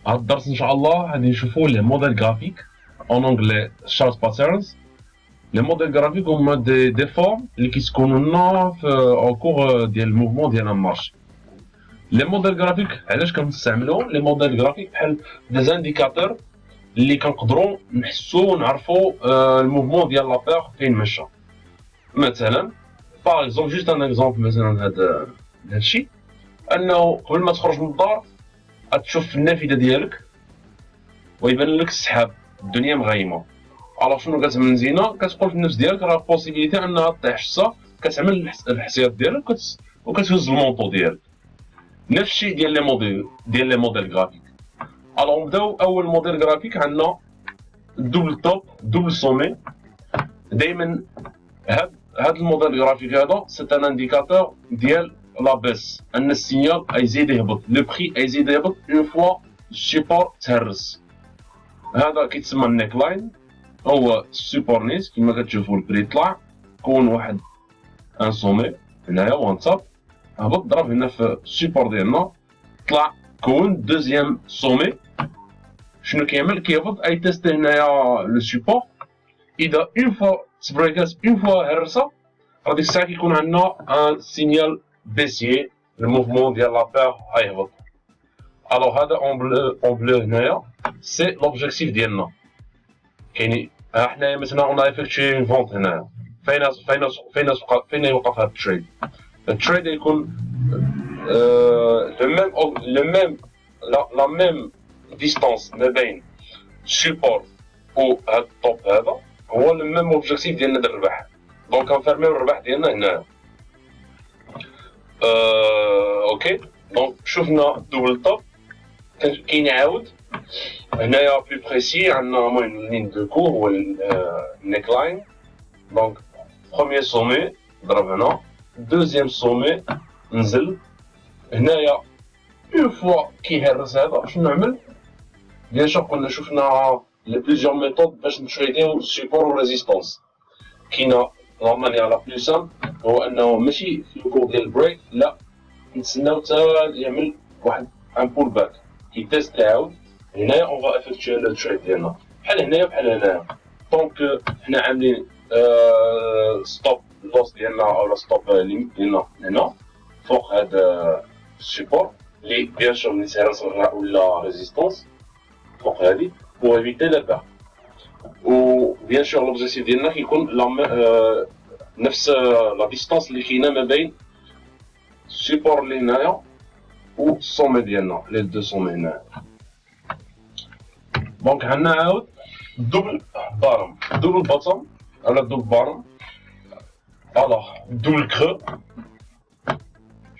هاد الدرس ان شاء الله غادي نشوفوا لي موديل جرافيك اون اونغلي شارت باترنز. لي موديل جرافيك هما دي فورم اللي كيتكونوا لنا في او كور ديال الموفمون ديالنا مارشي. لي موديل جرافيك علاش كنستعملوهم؟ لي موديل جرافيك بحال دي زانديكاتور اللي كنقدروا نحسوا ونعرفوا الموفمون ديال لابير فين مشى. مثلا باغ اكزومبل جوست ان اكزومبل، مثلا هادشي انه قبل ما تخرج من الدار غتشوف النافذه ديالك ويبان لك السحاب، الدنيا مغيمه. الوغ شنو كتعمل مزيانه؟ كتقول في النفس ديالك راه بوسيبيليتي انها طيح الشتا، كتعمل الحسيات ديالك وكتهز المونطو ديالك. نفس الشيء ديال لي موديل جرافيك. الوغ نبداو اول موديل جرافيك. عندنا دوبل توب دوبل سومي. دائما هاد الموديل جرافيك هذا سي ان انديكاتور ديال لا بيس، ان السينيال غيزيد يهبط، لو بري غيزيد يهبط اون فوا السيبور تهرس. هذا كيتسمى النيك لاين، هو السيبور نيس كما كتشوفوا البري طلع كون واحد ان سومي هنايا وان تاب، هبط ضرب هنا في السيبور ديالنا، طلع كون دوزيام سومي. شنو كيعمل؟ كيهبط اي تيست هنايا لو سيبور. اذا اون فوا تبريكات اون فوا هرسه، راه ديك الساعه كيكون عندنا ان سينيال بيسيي، الموفمون ديال لابير غيهبط. الوغ هذا اون بلو هنايا سي لوبجيكتيف ديالنا. كاين حنايا مثلا اون افيكتشي اون فونت هنايا، فين يوقف هذا التريد. التريد يكون لو ميم لا ميم ديستانس ما بين السيبور و هاد الطوب هذا، هو لو ميم اوبجيكتيف ديالنا ديال الربح. دونك كنفيرميو الربح ديالنا هنايا. اوكي، دونك شفنا دوبل توب. كاين عاود هنايا بلو بريسي، عندنا المهم لين دو كور هو النيك لاين. دونك بروميير سومي ضرب هنا، دوزيام سومي نزل هنايا. اون فوا كيهرس هذا شنو نعمل؟ بيان سور كنا شفنا لي بليزيور ميثود باش نتريديو السيبور و ريزيستونس. كاينه لا مانيير لا بلو سامبل هو انه ماشي في الكور ديال البريك، لا نتسناو حتى يعمل واحد ان بول باك كيتيست يعاود. هنايا اون فا افيكتوي لو تريد ديالنا بحال هنايا بحال هنايا. دونك حنا عاملين ستوب لوس ديالنا او ستوب ليميت ديالنا هنا فوق هذا السيبور اللي بيان سور ملي تهرس ولا ريزيستونس فوق هادي بو ايفيتي لا بير. و بيان سور لوبجيكتيف ديالنا كيكون نفس لا ديستانس اللي كاينه ما بين السيبور اللي هنايا و السومي ديالنا، لي دو سومي هنايا. دونك عندنا عاود دوبل بارم دوبل بوتوم على دوبل بارم. الوغ دوبل كرو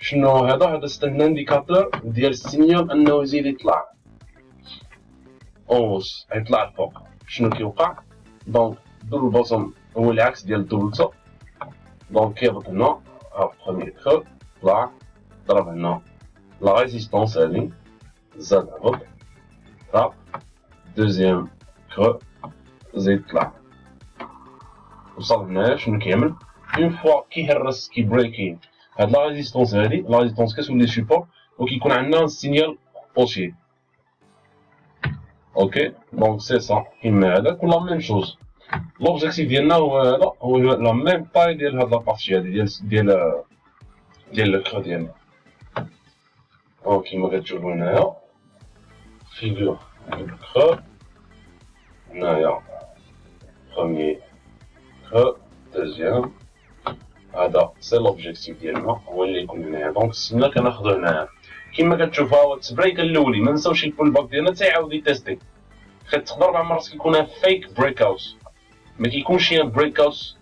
شنو هذا سي ان انديكاتور ديال السينيال انه يزيد يطلع اونس، يطلع الفوق. شنو كيوقع؟ دونك دوبل بوتوم هو العكس ديال الدوبل توب. دونك كيهبط هنا بروميير كرو طلع ضرب هنا لا ريزيستونس هادي زاد هبط طلع دوزيام كرو زيد طلع وصل هنايا. شنو كيعمل؟ اون فوا كيهرس كيبريكي هاد لا ريزيستونس هادي، لا ريزيستونس كتولي سيبور وكيكون عندنا سينيال اوسي. اوكي دونك سي سا كيما هذا كل لا ميم شوز. لوبجيكتيف ديالنا هو هذا، هو لا ميم طاي ديال هاد لابارتي هادي ديال الكرو ديالنا. او كيما كتشوفو هنايا فيغور الكرو هنايا بروميير كرو دوزيام. هذا سي لوبجيكتيف ديالنا هو اللي يكون هنايا. دونك السنه كناخدو هنايا كيما كتشوفها هو التبريكه الاولي. ما نساوش البول باك ديالنا حتى يعاود يتيستي. تقدر مع مرات كيكون فيك بريك اوت، ما كيكونش شي بريك اوت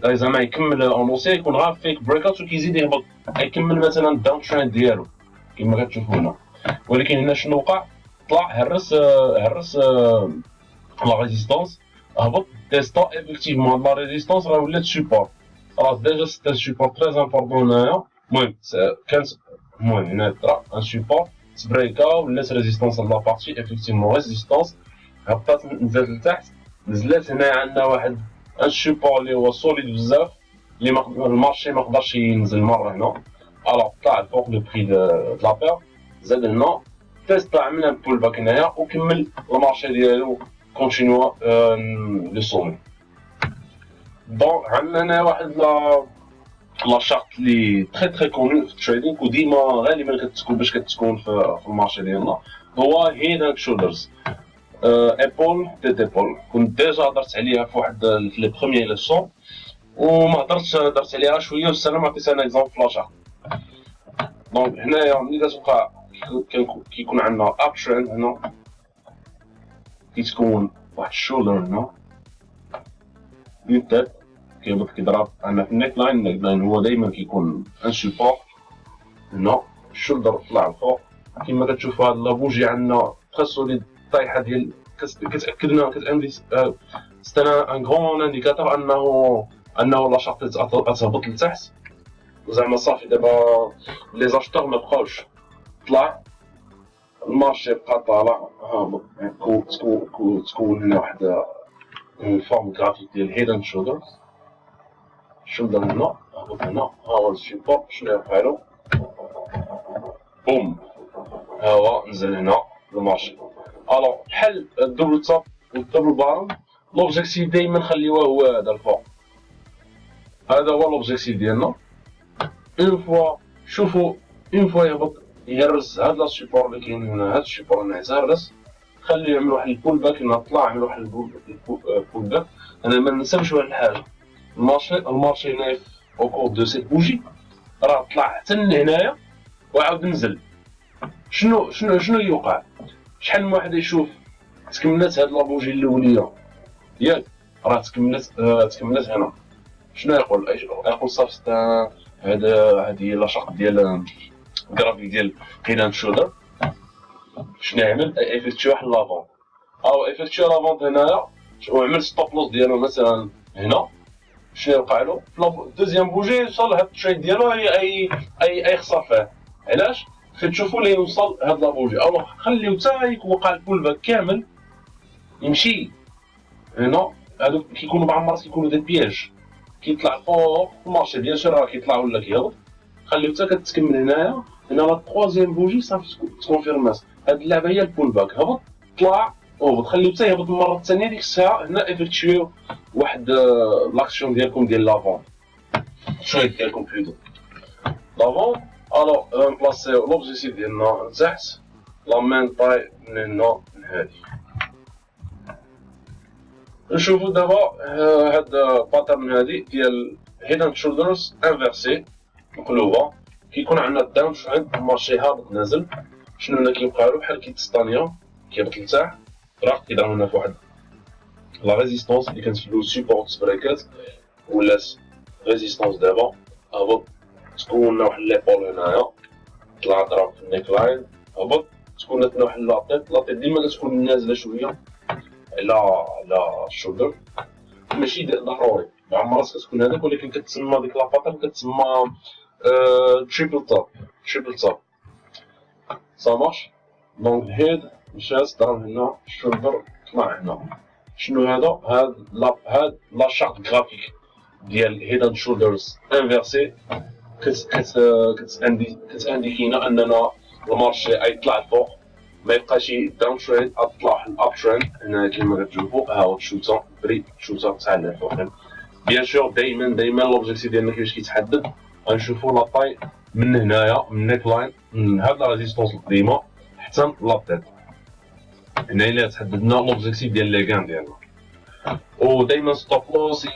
زعما يكمل اونوسي، يكون غير فيك بريك اوت وكيزيد يهبط يكمل مثلا الداون تريند ديالو كيما كتشوفوا هنا. ولكن هنا شنو وقع؟ طلع هرس لا ريزيستونس، هبط تيستا ايفيكتيفمون لا ريزيستونس راه ولات سيبور. راه ديجا سيتي سيبور تري امبورطون هنايا. المهم كانت هنا طرا ان سيبور تبريكا ولات ريزيستونس لا بارتي ايفيكتيفمون ريزيستونس هبطات نزلت لتحت. نزلت هنايا عندنا واحد ان سيبور اللي هو سوليد بزاف اللي المارشي ما قدرش ينزل مره هنا. الوغ طلع فوق لو بري د لا بير زاد هنا تيست عملنا بول باك هنايا وكمل المارشي ديالو كونتينوا لو سومي. دونك عندنا هنا واحد لا شارت لي تري كونو في التريدينغ وديما غالبا كتكون باش كتكون في المارشي ديالنا، هو هيد اند شولدرز ايبول تيت ايبول. كنت ديجا هضرت عليها في واحد في لي بروميير ليسون وما هضرت عليها شويه والسلام. عطيت انا اكزومبل في لاشارت. دونك هنايا ملي كتبقى كيكون عندنا اب تريند هنا، كيتكون واحد الشولدر هنا يتات كيهبط كيضرب عندنا في النيك لاين. النيك لاين هو دايما كيكون ان سوبور هنا، الشولدر طلع الفوق كيما كتشوفوا. هاد لابوجي عندنا تري سوليد الطايحه ديال كتاكد لنا سي ان غون انديكاتور انه لا شارت تهبط لتحت. زعما صافي دابا لي زاشتور ما بقاوش طلع، المارشي بقى طالع هابط. تكون هنا واحد الفورم جرافيك ديال هيد اند شولدر. شولدر هنا هابط هنا، ها هو السيبور. شنو يوقع له؟ بوم، ها هو نزل هنا المارشي. الوغ بحال الدبل توب والدبل بارم، لوبجيكتيف دايما خليوه هو هذا الفوق. هذا هو لوبجيكتيف ديالنا. اون فوا شوفوا اون فوا يهبط يهرس هاد لا سيبور اللي كاين هنا، هاد السيبور هنا يتهرس، خليه يعمل واحد البول باك. هنا طلع عمل واحد البول باك. انا ما ننساوش واحد الحاجه، المارشي هنايا او كور دو سيت بوجي راه طلع حتى لهنايا وعاود نزل. شنو يوقع؟ شحال من واحد يشوف تكملات هاد لابوجي الاوليه ياك، راه تكملات هنا. شنو يقول صافي هادي لا شارت ديال الجرافيك ديال هيد اند شولدر. شنو يعمل؟ ايفيكتيو واحد لافون، او ايفيكتيو لافون هنايا وعمل ستوب لوس ديالو مثلا هنا. شنو يوقع له؟ في دوزيام بوجي يوصل هاد التريد ديالو اي خسر فيه. علاش؟ كتشوفوا ليه يوصل هاد لابوجي، او خليو حتى يوقع البول باك كامل يمشي هنا. هادو كيكونوا بعض المرات كيكونوا دي بياج، كيطلع فوق المارشي بيان سور راه كيطلع ولا كيهبط. خليو حتى كتكمل هنايا لا تخوازيام بوجي صافي تكونفيرمات. هاد اللعبه هي البول باك، هبط طلع وهبط، خليو حتى يهبط المره الثانيه. ديك الساعه هنا ايفيكتيو واحد لاكسيون ديالكم ديال لافون شويه ديالكم بلوتو لافون. الوغ نبلاصيو لوبجيكتيف ديالنا لتحت، لا مين طاي من هنا لهادي. نشوفو دابا هاد باترن هادي ديال هيد اند شولدرز انفيرسي مقلوبه. كيكون عندنا داون تريند، المارشي هابط نازل. شنو اللي كيوقع له؟ بحال كيتستانيا كيهبط لتحت، راه كيضرب لنا في واحد لا ريزيستونس اللي كنسميو سيبورت بريكات ولا ريزيستونس. دابا هبط، تكون لنا واحد ليبول هنايا، طلع ضرب في النيك لاين، هبط، تكون لنا واحد لاطيت ديما كتكون نازله شويه على الشولدر. ماشي ضروري بعض المرات كتكون هذاك، ولكن كتسمى ديك لاباطال كتسمى تريبل توب صامارش. دونك الهيد مشات ضرب هنا، الشولدر طلع هنا. شنو هاد لا شارت جرافيك ديال هيد اند شولدرز انفيرسي كتانديكينا اننا المارشي يطلع الفوق، ما يبقاش داون تريد، طلع واحد الاب تريند هنا كيما كتشوفوا. ها هو الشوطه بري الشوطه تاع الفوق. بيان سور دايما لوبجيكتيف ديالنا كيفاش كيتحدد، غنشوفوا لا طاي من هنايا من النيك لاين من هاد لا ريزيستونس القديمه حتى لابتيت. هنا اللي تحددنا لوبجيكتيف ديال لي كان ديالنا. ودايما ستوب لوس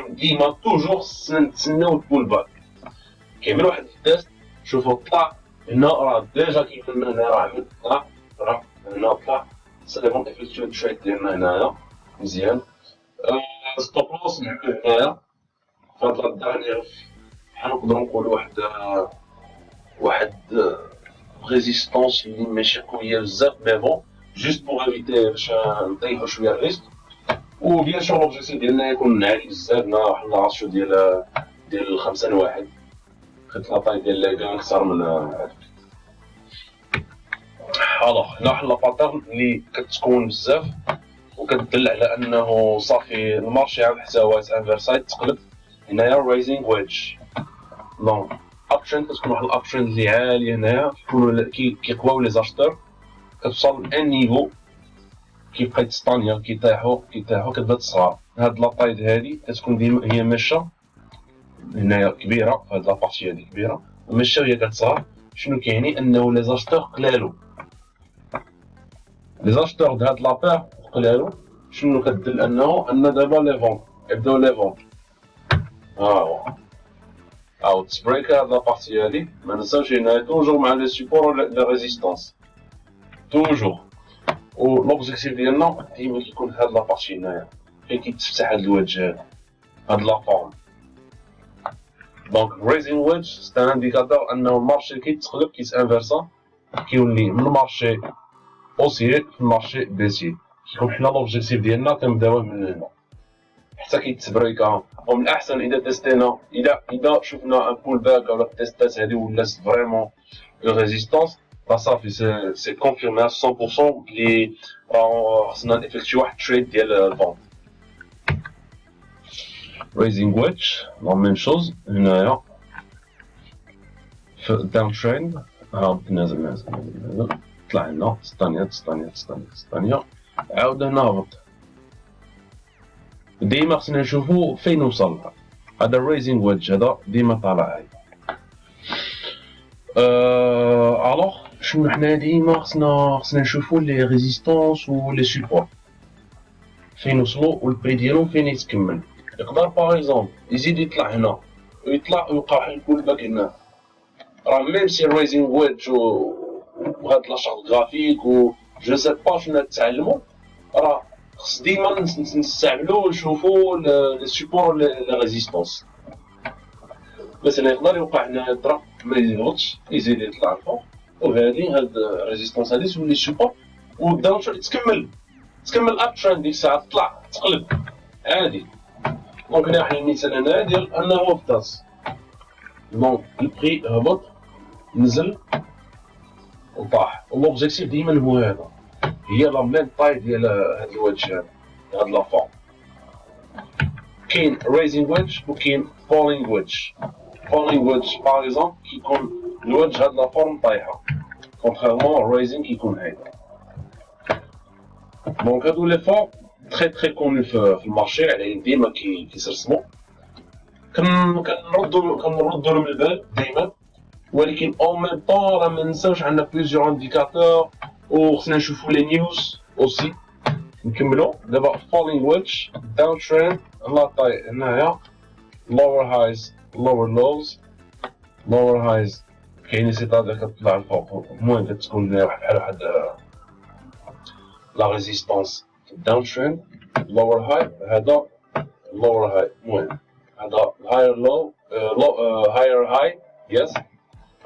ديما توجور نتسناو البول باك. كيعمل واحد التيست، شوفوا طلع هنا راه ديجا كيكون هنا راه عمل طلع، راه هنا طلع ساليفون ايفيكتيو التريد ديالنا هنايا مزيان. ستوب لوس نعملو هنايا فهاد الدانيير، بحال نقدرو نقولو واحد ريزيستونس اللي ماشي قويه بزاف، مي بون جوست بوغ ايفيتي باش نطيحو شويه الريسك. وبيان سور لوبجيكتيف ديالنا يكون عالي بزاف، واحد الراسيو ديال 5-1، خدت لاطاي ديال لاكان اكثر من هادوك. الوغ هنا واحد لاباترن اللي كتكون بزاف وكتدل على انه صافي المارشي عاود حتى هو انفيرسايد تقلب. هنايا رايزينغ ويدج، دونك اب ترند كتكون واحد الاب ترند اللي عاليه هنايا كيقواو لي زاشتور كتوصل لان نيفو كيبقى يتستانيا كيطيحو كتبدا تصغر. هاد لاطايد هادي كتكون ديما هي ماشيه هنايا كبيره، هاد لابارتي هادي كبيره وماشيه وهي كتصغر. شنو كيعني؟ انه لي زاشتور قلالو، لي زاشتور د هاد لابير قلالو. شنو كدل؟ ان دابا لي فون يبداو لي فون. هاو تسبريك هاد لابارتي هادي. ما ننساوش هنايا توجور مع لي سيبور لي ريزيستونس توجور. و لوبجيكتيف ديالنا ديما كيكون هاد لابارتي هنايا فين كيتفتح هاد الوجه هذا، هاد لا فورم. دونك ريزين ويدج سي ان انديكاتور انه المارشي كيتقلب كيتانفيرسا، كيولي من المارشي اوسيي في المارشي بيسي. كيكون حنا لوبجيكتيف ديالنا كنبداوه من هنا حتى كيتبريكا. ومن الاحسن اذا تيستينا اذا شفنا ان بول باك ولا التيستات هادي ولات فريمون دو ريزيستونس راه صافي سي كونفيرمي 100% بلي راه خصنا نيفيكتيو واحد التريد ديال الفونت. ريزين ويدج لا ميم شوز هنايا في الداون تريند. نازل طلع لنا ثانية عاود هنا هبط. ديما خصنا نشوفو فين وصل. هذا الريزين ويدج هذا ديما طالع هاي. الوغ شنو حنا ديما خصنا نشوفو لي ريزيستونس و لي سيبور فين وصلو والبري ديالهم فين يتكمل. يقدر باغ اكزومبل يزيد يطلع هنا ويطلع ويوقع واحد البول باك هنا. راه ميم سي ريزين ويدج وهاد لاشارت غرافيك و جو سي با شنو نتعلمو، راه خص ديما نستعملو ونشوفو لي سيبور لي ريزيستونس. مثلا يقدر يوقع هنا الدرا ما يهبطش يزيد يطلع الفوق، وهادي هاد ريزيستونس هادي تولي سيبور وقدام تكمل اب ترند. ديك الساعه تطلع تقلب عادي. دونك هنا واحد المثال هنا ديال انه بداز. دونك البري هبط نزل وطاح. لوبجيكتيف ديما هو هذا، هي لا ميم طاي ديال هاد الوجه هذا، هاد لا فورم. كاين ريزين ويدج وكاين فولينغ ويدج. فولينغ ويدج باغ اكزومبل كيكون الوجه هاد لا فورم طايحه، كونتريرمون ريزين كيكون هيدا. دونك هادو لي فورم تري كونو في المارشي، على ديما كيسرسمو. كنردو لهم البال ديما، ولكن اون ميم طون راه مننساوش عندنا بليزيور انديكاتور وخصنا نشوفو لي نيوز اوسي. نكملو دابا فولينغ ويدج داون تريند. لا طاي هنايا lower highs lower lows lower highs كاين سيتادير كتطلع الفوق. المهم كتكون بحال واحد لا ريزيستونس داون تريند. lower high هذا lower high. المهم هذا higher low higher high يس.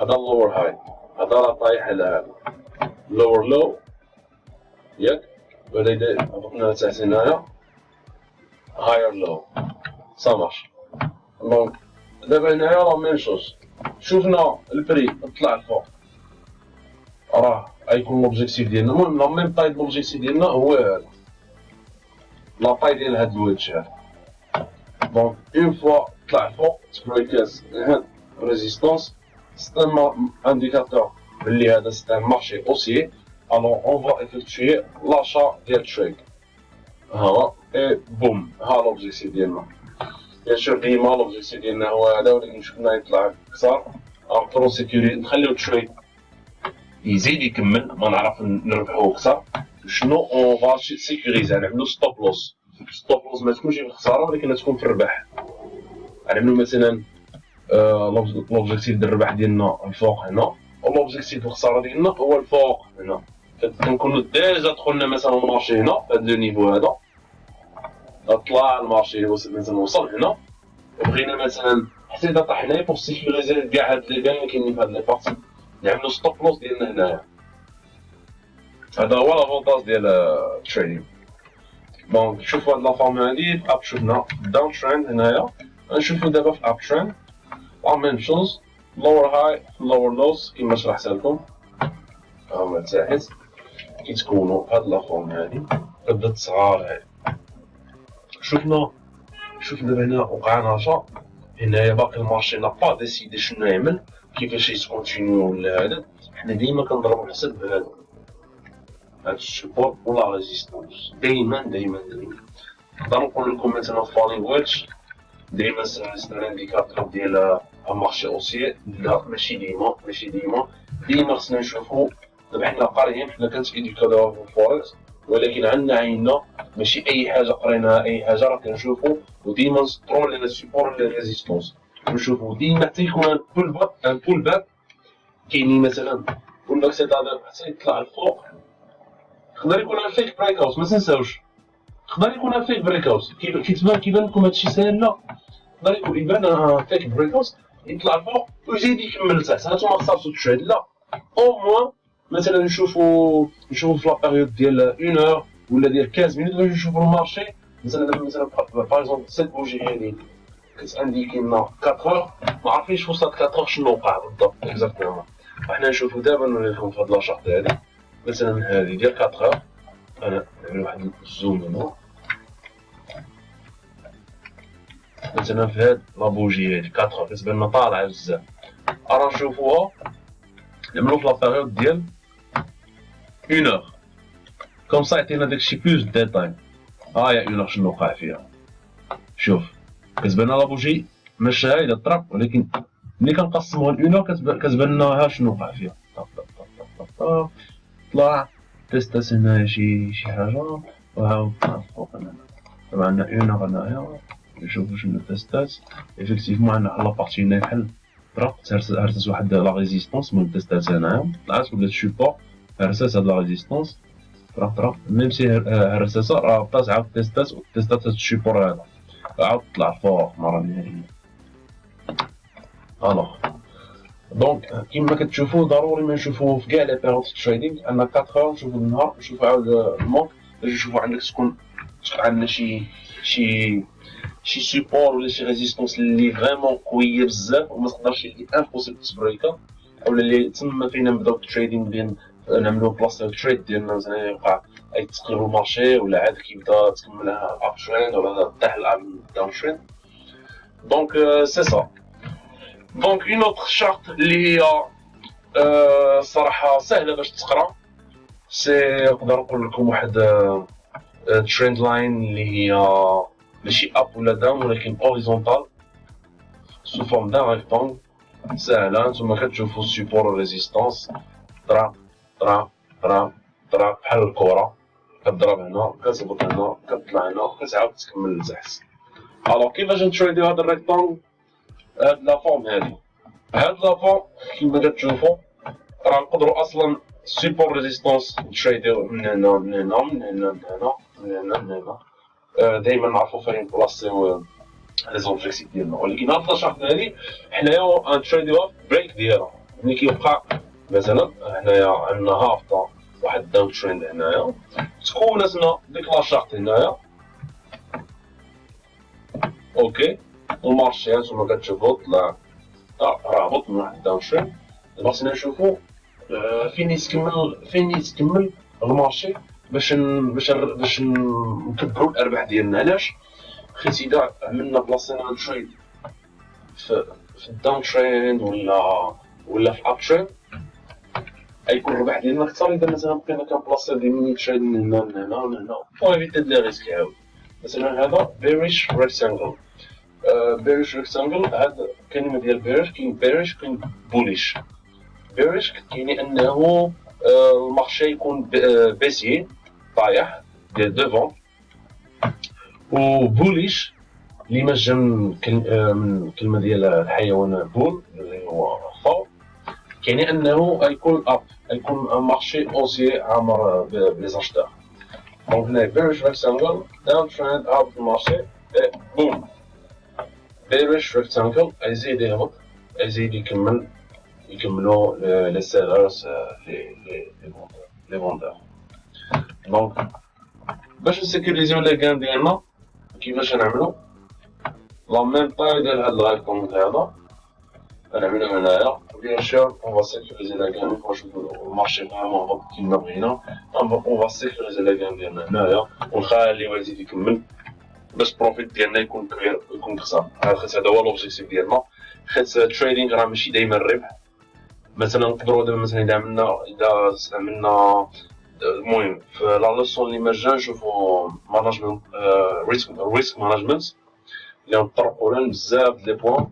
هذا lower high. هذا راه طايح على هذا lower low ياك. ولا هبطنا تحت هنايا higher low ça marche. دونك دابا هنايا راه ميم شوز. شوفنا البري طلع الفوق راه غيكون لوبجيكتيف ديالنا. المهم لا ميم طاي لوبجيكتيف ديالنا هو هذا لا طاي ديال هاد الوجه هذا. دونك اون فوا طلع الفوق تبريكاز هاد ريزيستونس سي ان انديكاتور بلي هذا سي ان مارشي اوسيي. الوغ اون فوا افيكتوي لاشا ديال تريد. ها اي بوم ها لوبجيكتيف ديالنا. بيان سور ديما لوبجيكتيف ديالنا هو هذا، ولكن شفنا يطلع كثر نقدرو سيكوري نخليو تريد يزيد يكمل ما نعرف نربحو كثر. شنو اون فا سيكوريزي نعملو ستوب لوس. ستوب لوس ما تكونش في الخساره ولكن تكون في الربح. نعملو مثلا لوبجيكتيف ديال الربح ديالنا الفوق هنا، ولوبجيكتيف الخساره ديالنا هو الفوق هنا. كنكونو ديجا دخلنا مثلا المارشي هنا في هذا النيفو هذا، طلع المارشي مثلا وصل هنا وبغينا مثلا حتى اذا طاح هنايا بوغ سيكوريزي كاع هاد لي بان اللي كاينين في هاد لي بارتي نعملو ستوب لوس ديالنا هنايا. هذا هو لافونتاج ديال التريدينغ. دونك شوفوا هاد لا فورم هادي في اب شفنا داون تريند هنايا. غنشوفو دابا في اب تريند لا ميم شوز لور هاي لور لوز كيما شرحت لكم هما تحت كيتكونوا هاد لا فورم هادي. تبدا تصغار هادي. شفنا دابا هنا وقع نشاط هنايا باقي المارشي نا با ديسيدي شنو يعمل كيفاش يسكونتينيو ولا هذا. حنا ديما كنضربو الحساب بهذا هاد السبور ولا ريزيستونس دايما دايما دايما. نقدر نقول لكم مثلا فالين ويدج دايما سي ان انديكاتور ديال المارشي اوسيي. لا ماشي ديما ماشي ديما ديما خصنا نشوفو. دابا حنا قاريين حنا كانت ايديكاتور في الفوركس ولكن عندنا عيننا ماشي اي حاجه قريناها اي حاجه راه كنشوفو وديما نسطرو لنا السيبور لي ريزيستونس. نشوفو ديما حتى يكون ان بول باك كاينين مثلا بول باك سيتادير حتى يطلع الفوق. يقدر يكون ان فيك بريك اوت ما تنساوش. يقدر يكون ان فيك بريك اوت كيبان لكم هادشي ساهل. لا يقدر يبان ان فيك بريك اوت يطلع الفوق ويزيد يكمل لتحت. هانتوما خصكم تشهد لا او موان مثلا نشوفو في لا بيريود ديال 1 اور ولا ديال 15 مينوت باش نشوفو المارشي. مثلا باغ اكزومبل سيت بوجي هادي كتانديكي لنا 4 اور ما عارفينش وصلت 4 اور شنو وقع بالضبط اكزاكتومون. حنا نشوفو دابا نوري لكم في هاد لاشارت هادي مثلا هادي ديال 4 اور. انا نعمل واحد الزوم هنا مثلا في هاد لابوجي هادي 4 اور كتبان لنا طالعه بزاف. راه نشوفوها نعملو في لا بيريود ديال 1 اور كوم سا يعطينا داكشي بلوس ديتاي. ها هي 1 اور شنو وقع فيها. شوف كتبان لنا لابوجي ماشي هايله الطراب ولكن ملي كنقسموها ل 1 اور كتبان لنا ها شنو وقع فيها. طلع تيستات هنايا شي حاجه وها طلع فوق هنا. طبعا عندنا 1 اور هنايا نشوفو شنو تيستات ايفيكتيفمون عندنا لا بارتي هنايا بحال طرقت هرست واحد لا ريزيستونس من التيستات هنايا طلعت ولات سيبور هرست هاد لا ريزيستونس طرق ميم سي هرستها راه بقات عاود تيستات هاد السيبور هذا عاود طلع فوق مرة نهائية. الوغ دونك كيما كتشوفو ضروري ما نشوفو في كاع لي بيريود تريدينغ عندنا 4 اور نشوفو النهار نشوفو عاود المونك باش نشوفو عندك تكون عندنا شي سيبور ولا شي ريزيستونس اللي فريمون قويه بزاف وما تقدرش اللي امبوسيبل تبريكا اولا اللي تما فينا نبداو التريدينغ ديال نعملو بلاصه التريد ديالنا مثلا يوقع اي تقلب المارشي ولا عاد كيبدا تكملها اب تريند ولا طيح داون تريند. دونك سي سا. دونك اون اوتر شارت اللي هي الصراحه سهله باش تقرا سي نقدر نقول لكم واحد تريند لاين اللي هي ماشي اب ولا داون ولكن اوريزونتال سو فورم دان ريكتونغ ساهله. نتوما كتشوفو السيبور والريزيستونس طرا طرا طرا طرا بحال الكره كضرب هنا كتهبط هنا كتطلع هنا كتعاود تكمل لتحت. الوغ كيفاش نتريديو هاد الريكتونغ هاد لا فورم هادي. هاد لا فورم كيما كتشوفو راه نقدرو اصلا سيبور ريزيستونس نتريديو من هنا من هنا من هنا من هنا من هنا من هنا دايما نعرفو فين نبلاصيو لي زوبجيكتيف ديالنا. ولكن هاد لاشارت هادي حنايا غنتريديوها في بريك ديالها ملي كيوقع مثلا هنايا عندنا هابطه واحد داون تريند هنايا تكونت لنا ديك لاشارت هنايا اوكي المارشي هانتوما كتشوفو طلع راه هبط من واحد داون تريند. دابا خصنا نشوفو فين يتكمل المارشي باش نكبرو الارباح ديالنا. علاش؟ حيت اذا عملنا بلاصينا تريد في الداون تريند ولا في الاب تريند غيكون الربح ديالنا اكثر اذا مثلا بقينا كنبلاصيو دي ميني تريد من هنا من هنا من هنا بو ايفيتي لي ريسك عاود. مثلا هذا بيريش ريكتانجل. بيريش ريكتانجل هاد الكلمه ديال بيريش كاين بيريش كاين بوليش. بيريش كيعني انه المارشي يكون بيسي طايح ديال دوفون و بوليش اللي ما جا من الكلمه ديال الحيوان بول اللي هو فور كيعني انه غيكون اب غيكون مارشي اوسي عامر بلي زاشتور. دونك هنا بيريش ريكتانجل داون تريند اب المارشي بوم بيريش ريكتانجل يزيد يهبط يزيد يكملوا لي سيلرز لي فوندور. دونك باش نسيكوريزيو لي كان ديالنا كيفاش نعملو لا ميم طاي ديال هاد الريكونت هذا غنعملو هنايا بيان سور اون فا سيكوريزي لا كان فوا نشوفو المارشي فريمون هبط كيما بغينا اون فا سيكوريزي لا كان ديالنا هنايا ونخليوه يزيد يكمل باش البروفيت ديالنا يكون كبير يكون كثر. هذا هو لوبجيكتيف ديالنا، حيت التريدينغ راه ماشي دايما الربح. مثلا نقدروا دابا مثلا اذا استعملنا المهم في لا لوسون اللي مجانا نشوفوا مانجمنت ريسك مانجمنت اللي نطرقوا لها بزاف ديال لي بوان.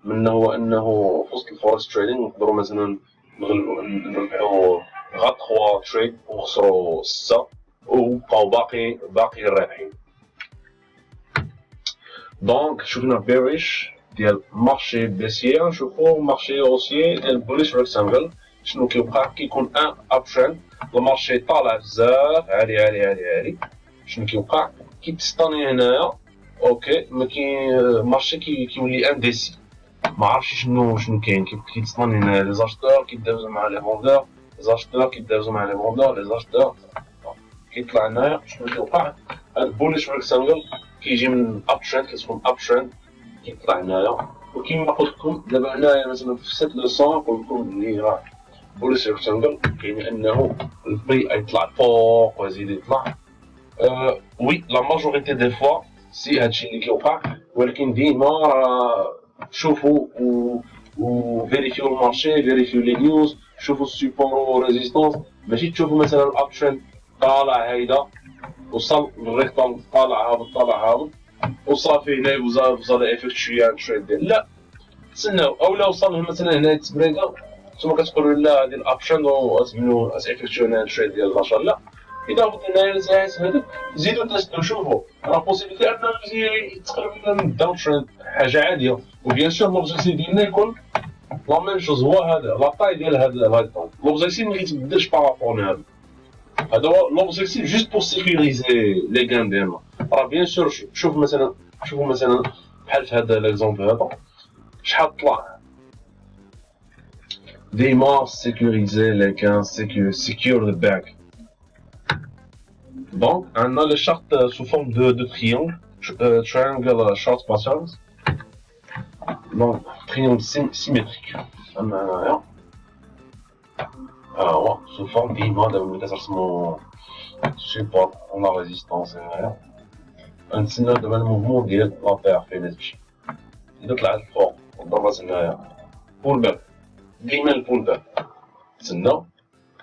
منها هو انه في وسط الفوركس تريدينغ نقدروا مثلا نربحوا غا 3 تريد ونخسروا 6 وبقاو باقي رابحين. دونك شفنا بيريش ديال مارشي بيسير، نشوفو مارشي هوسيي ديال بوليش ريكتانجل. شنو كيوقع؟ كيكون ان اب ترند، المارشي طالع بزاف عالي عالي عالي عالي. شنو كيوقع؟ كيتسطاني هنايا اوكي، ما كاين المارشي كيولي انديسي، ما عرفتش شنو كاين. كيتسطاني هنايا لي زاشتور كيدابزو مع لي فوندور، لي زاشتور كيدابزو مع لي فوندور، لي زاشتور كيطلع هنايا. شنو كيوقع؟ هاد بوليش ريكتانجل كيجي من اب ترند، كتكون اب ترند كيطلع هنايا. وكيما قلت لكم دابا هنايا مثلا في سيت لوسون قلت لكم بلي راه بوليش ريكتانجل كاين انه البري يطلع فوق ويزيد يطلع. وي لا ماجوريتي دي فوا سي هادشي اللي كيوقع، ولكن ديما راه شوفوا و فيريفيو المارشي، فيريفيو لي نيوز، شوفوا السيبور و ريزيستونس. ماشي تشوفوا مثلا الاب ترند طالع هيدا وصل للريكتانجل طالع هابط طالع هابط وصافي هنا وصل افكتشوي ان تريد ديال لا، تسناو اولا وصل مثلا هنا تبريكا نتوما كتقولوا لا هادي الابشن وتعملوا افكتشوي ان تريد ديال 12. لا، اذا هبط هنايا ساعات هذاك زيدوا تستو شوفوا راه بوسيبيتي انه يتقلب من الداون تريد، حاجه عاديه. وبيان سور لوبجيكتيف ديالنا يكون لا ميم شوز، هو هذا لا طاي ديال هذا الهايطون. لوبجيكتيف ما كيتبدلش بارابور لهذا، هذا هو لوبجيكتيف جوست بور سيكوريزي لي كان ديالنا. راه بيان سور شوفوا مثلا بحال في هذا ليكزومبل هذا شحال طلع. ديما سيكوريزي لي كان سيكور ذا باك. دونك عندنا لي شارت سو فورم دو تريونغل، triangle short patterns. دونك تريونغل سيميتريك اما هنايا هو سو فورم ديما دابا ملي كترسمو سيبور لا ريزيستونس هنايا. غنتسناو دابا الموفمون ديال لا بير فين تمشي. اذا طلعت الفوق وضربات هنايا بول باك، ديما البول باك تسناو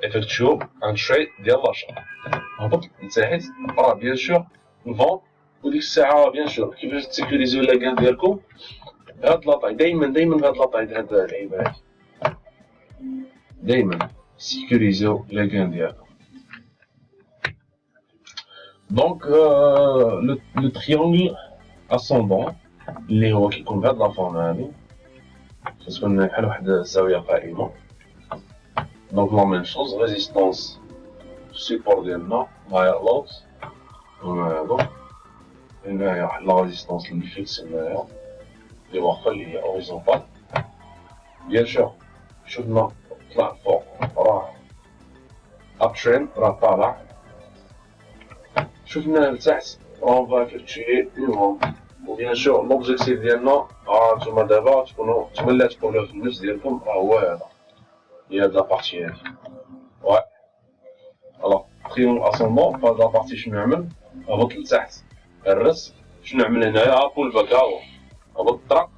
افكتشو ان تريد ديال لاشا. هبط لتحت راه بيان سور نفون، وديك الساعه بيان سور كيفاش تسيكوريزيو لا كان ديالكم. هاد لاطاي دايما في هاد لاطاي ديال هاد اللعيبه هادي دايما سيكوريزيو لا كان ديالكم. دونك لو تريونغل اسوندون اللي هو كيكون بهاد لا فورم هادي، كتكون بحال واحد الزاويه قائمه. دونك لا ميم شوز ريزيستونس سيبور ديالنا هاير لوت هادو هنايا واحد لا ريزيستونس اللي فيكس هنايا اللي واخا اللي هي اوريزونتال. بيان سور شفنا طلع فوق راه اب ترين راه طالع، شفنا لتحت راه فا افكتشي اون. وبيان سور لوبجيكتيف ديالنا نتوما دابا تكونوا تملات تقولوا في النفس ديالكم راه هو هذا، هي هاد لابارتي هادي. واه الوغ تريونغل اسوندون فهاد لابارتي شنو نعمل؟ هبط لتحت الرس. شنو نعمل هنايا؟ بول باك هاهو هبط طرق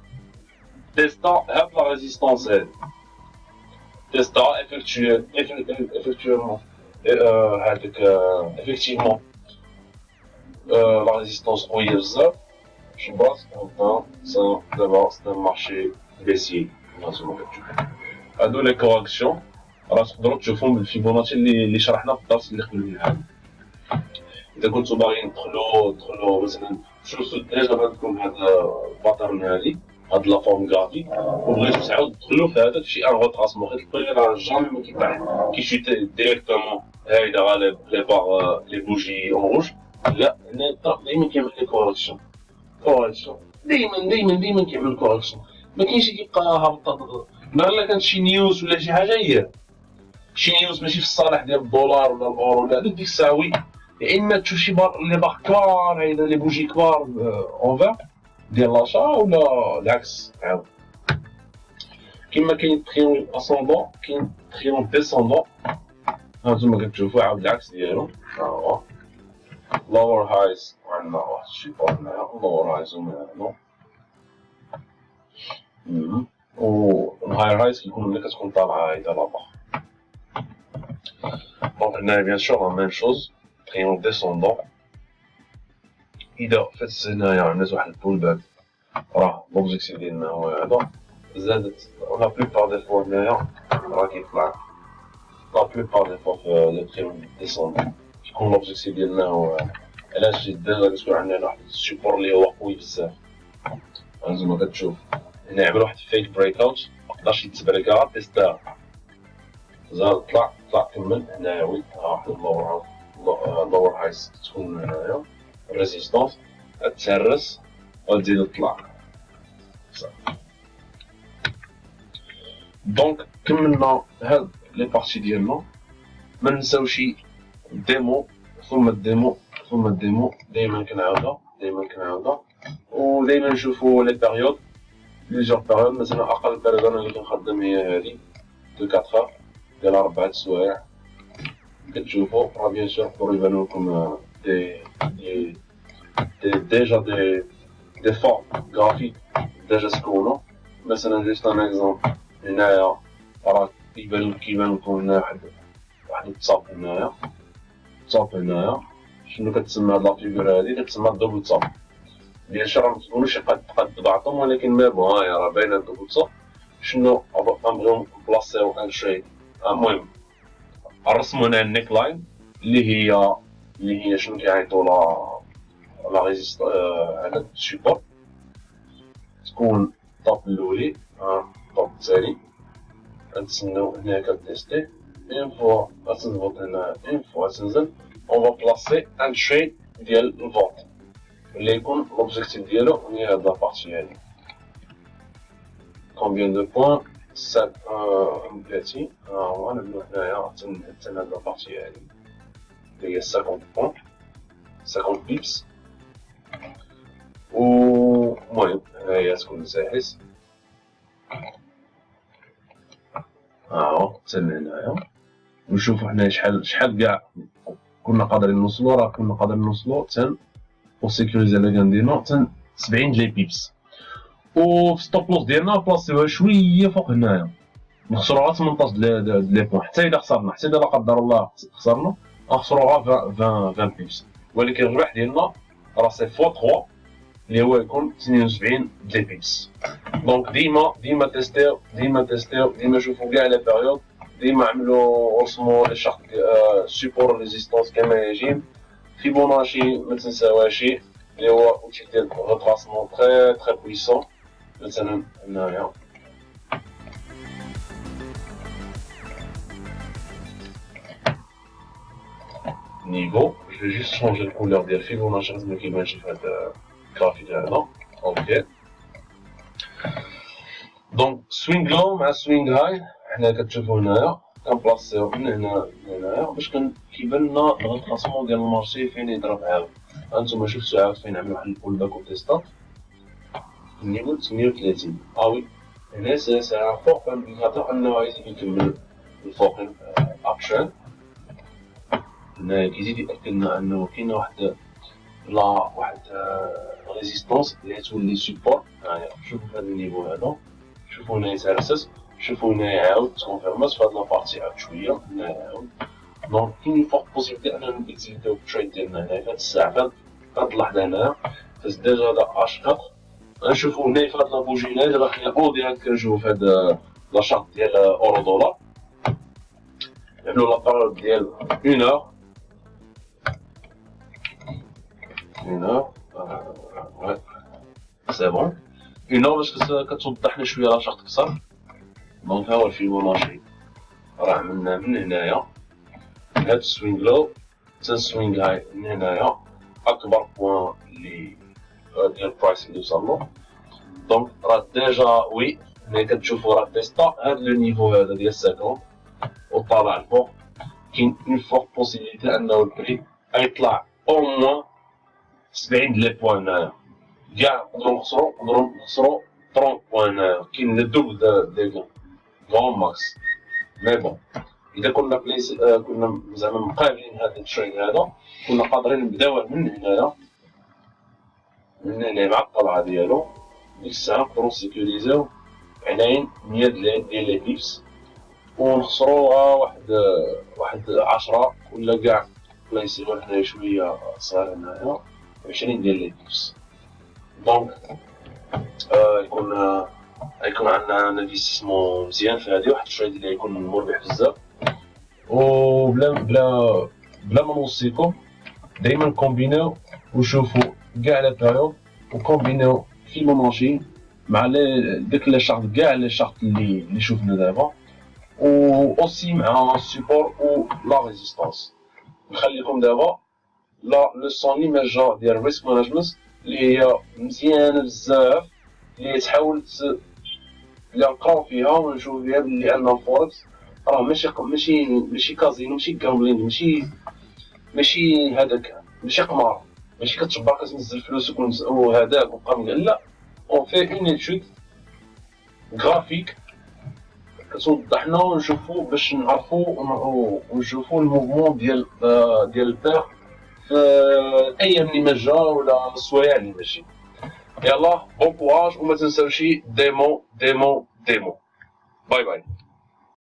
تيستا هاد لا ريزيستونس هادي، تيستا افكتوالمون هاديك افكتيفمون لا ريزيستونس قويه بزاف. شبات هبطنا دابا سنا مارشي بيسيي. نتوما كتشوفو هادو لي كوريكسيون راه تقدروا تشوفوهم بالفيبوناتشي اللي شرحنا في الدرس اللي قبل من هذا. اذا كنتو باغيين تدخلوا مثلا شوفوا ديجا عندكم هاد الباترن هادي هاد لا فورم غرافيك وبغيتو تعاود تدخلوا في هذاك شي ان روتراسمون، حيت البري راه جامي ما كيطلع كيشوتي ديريكتومون هايدا غالب لي باغ لي بوجي اون روج. لا هنا الطرف دايما كيعمل لي كوريكسيون دايما كيعمل كوريكسيون. ما كاينش كيبقى هابط نهار الا كانت شي نيوز ولا شي حاجه هي شي نيوز ماشي في الصالح ديال الدولار ولا الاورو ولا ديك الساعه وي، يا اما تشوف شي لي باغ كبار هايدا لي بوجي كبار اونفير ديال لاشا ولا العكس عاود. كيما كاين تريونغل اسوندون كاين تريونغل ديسوندون، هانتوما كتشوفوا عاود العكس ديالو. ها هو لور هايز عندنا واحد السيبور هنايا ندورو زوم هنا والهاي رايز كيكون ملي كتكون طالعة هايدا لابا. دونك هنايا بيان سور لا ميم شوز تريونغ ديسوندون. إذا فات هنايا عملت واحد البول باك راه لوبجيكتيف ديالنا هو هذا. زادت لا بلوبار دي فوا هنايا راه كيطلع لا بلوبار دي فوا في لي تريونغ ديسوندون كيكون لوبجيكتيف ديالنا هو علاش دابا كتكون عندنا واحد السيبور لي هو قوي بزاف. هانتوما كتشوف هنا عمل واحد فيك بريك اوت مقدرش يتبركا تيستاها زاد طلع كمل هنايا وي واحد اللور هايس تكون هنايا ريزيستونس تهرس وتزيد تطلع صافي. دونك كملنا هاد لي بارتي ديالنا. ما ننساوش الديمو ثم الديمو ثم الديمو دايما كنعاودها ودايما نشوفو لي بيريود بليزيور بيريود. مثلا اقل بيريود انا اللي كنخدم هي هادي دو 4 اور ديال 4 سوايع كتشوفو راه بيان سور بور يبانو لكم ديجا دي فورم غرافيك ديجا سكونو. مثلا جوست ان اكزومبل هنايا راه كيبان لكم هنا واحد التصاب هنايا شنو كتسمى هاد لا فيغور هادي كتسمى دوبل تصاب. بيان سور متكونوش قد بعضهم ولكن مي بون هاهي راه باينه دوبل تصاب. شنو غنبغيو نبلاصيو ان شي المهم نرسمو هنا النيك لاين اللي هي شنو كيعيطو لا ريزيست على السيبور تكون الطاب الاولي الطاب الثاني. غنتسناو هنا كتيستي اون فوا غتنضغط هنا اون فوا تنزل اون فا بلاصي ان شي ديال الفونت اللي يكون لوبجيكتيف ديالو هي هاد لابارتي هادي. كومبيان دو بوان 30 هو نبداو هنايا حتى هاد لابارتي هادي اللي هي 50 بوان 50 بيبس. و المهم هنايا تكون ساحس حتى لهنايا ونشوفو حنا شحال كاع كنا قادرين نوصلو. راه كنا قادرين نوصلو حتى وسيكوريزي اللي كنديرو حتى 70 لي بيبس. و في ستوب لوس ديالنا بلاصيوها شويه فوق هنايا نخسروها 18 لي بوان. حتى الا خسرنا حتى الا لا قدر الله خسرنا نخسروها 20 بيبس. ولكن الربح ديالنا راه سي فوا 3 اللي هو يكون 72 لي بيبس. دونك ديما تيستيو ديما شوفو كاع لي بيريود ديما عملو رسمو لي شارت سيبور ريزيستونس كما يجب. فيبوناشي ما تنساوهاش اللي هو اوتي ديال ريتراسمون تري بويسون. مثلا هنايا نيفو جو جوست شونجي الكولور ديال فيبوناشي ما كيبانش في هاد الجرافيك هذا. اوكي دونك سوينغ لو مع سوينغ هاي حنا كتشوفو هنايا كنبلاصيو من هنا لهنايا باش كيبان لنا الريتراسمون ديال المارشي فين يضرب عاود. هانتوما شفتو عاود فين عملو واحد البول باك وتيستات النيفو 38. وي هنا سي فوق كنعطيو انه يزيد يكمل الفوق ابشن. هنايا كيزيد يأكد لنا انه كاينه واحد ريزيستونس اللي تولي سيبور. هاهي شوفو في هذا النيفو هذا شوفو هنا يتهرسس شوفو هنا يعاود تكونفيرمات في هاد لابارتي عاود شويه هنا يعاود. دونك كاين فوق بوسيبيتي اننا نكتيفيتيو التريد ديالنا هنايا في هاد الساعه في هاد اللحظه هنايا فاش ديجا هذا اش 4. غنشوفو هنا في هاد لابوجي هنا دابا حنا او ديريكت كنشوفو في هاد لا شارت ديال اورو دولار نعملو لا باريود ديال 1 اور 1 اور سي بون 1 اور باش كتوضح لنا شويه لا شارت كثر. دونك ها هو الفيبوناشي راه عملنا من هنايا هاد السوينغ لو حتى السوينغ هاي من هنايا اكبر بوان اللي ديال البرايس اللي وصلو. دونك راه ديجا وي ملي كتشوفو راه تيستا هاد لو نيفو هذا ديال 50 وطالع الفوق كاين اون فور بوسيبيليتي انه البري غيطلع او موان 70 لي بوان هنايا كاع نقدرو نخسرو 30 بوان هنايا كاين لو دوبل دي غون ماكس. مي بون اذا كنا كنا زعما مقابلين هاد التريد هذا كنا قادرين نبداوه من هنايا من مع الطلعه ديالو ديك الساعه نقدرو نسيكوريزيو عناين 100 ديال لي بيبس ونخسروها واحد 10 ولا كاع الله يسهل حنايا شويه صغار هنايا 20 ديال لي بيبس. دونك يكون عندنا انفستيسمون مزيان في هذه، واحد التريد اللي يكون مربح بزاف. و بلا ما نوصيكم دائما كومبينيو وشوفوا كاع لي بيريود وكومبينيو فيبوناتشي مع داك لي شارت كاع لي شارت اللي شفنا دابا، و اوسي مع السيبور و لا ريزيستانس. نخليكم دابا لو سون ليماجا ديال الريسك مانجمنت اللي هي مزيانه بزاف، اللي تحاول اللي نقراو فيها ونشوف فيها بلي ان الفوركس راه ماشي كازينو، ماشي كامبلينغ، ماشي هذاك، ماشي قمار، ماشي كتجبر كتنزل فلوسك وهذاك وبقى لا، اون في اون ايتود غرافيك كتوضح لنا ونشوفو باش نعرفو ونشوفو الموفمون ديال البير في الايام اللي ما جا ولا السوايع اللي ماشي. يلا بون كوراج وما تنساوش ديمو. باي باي.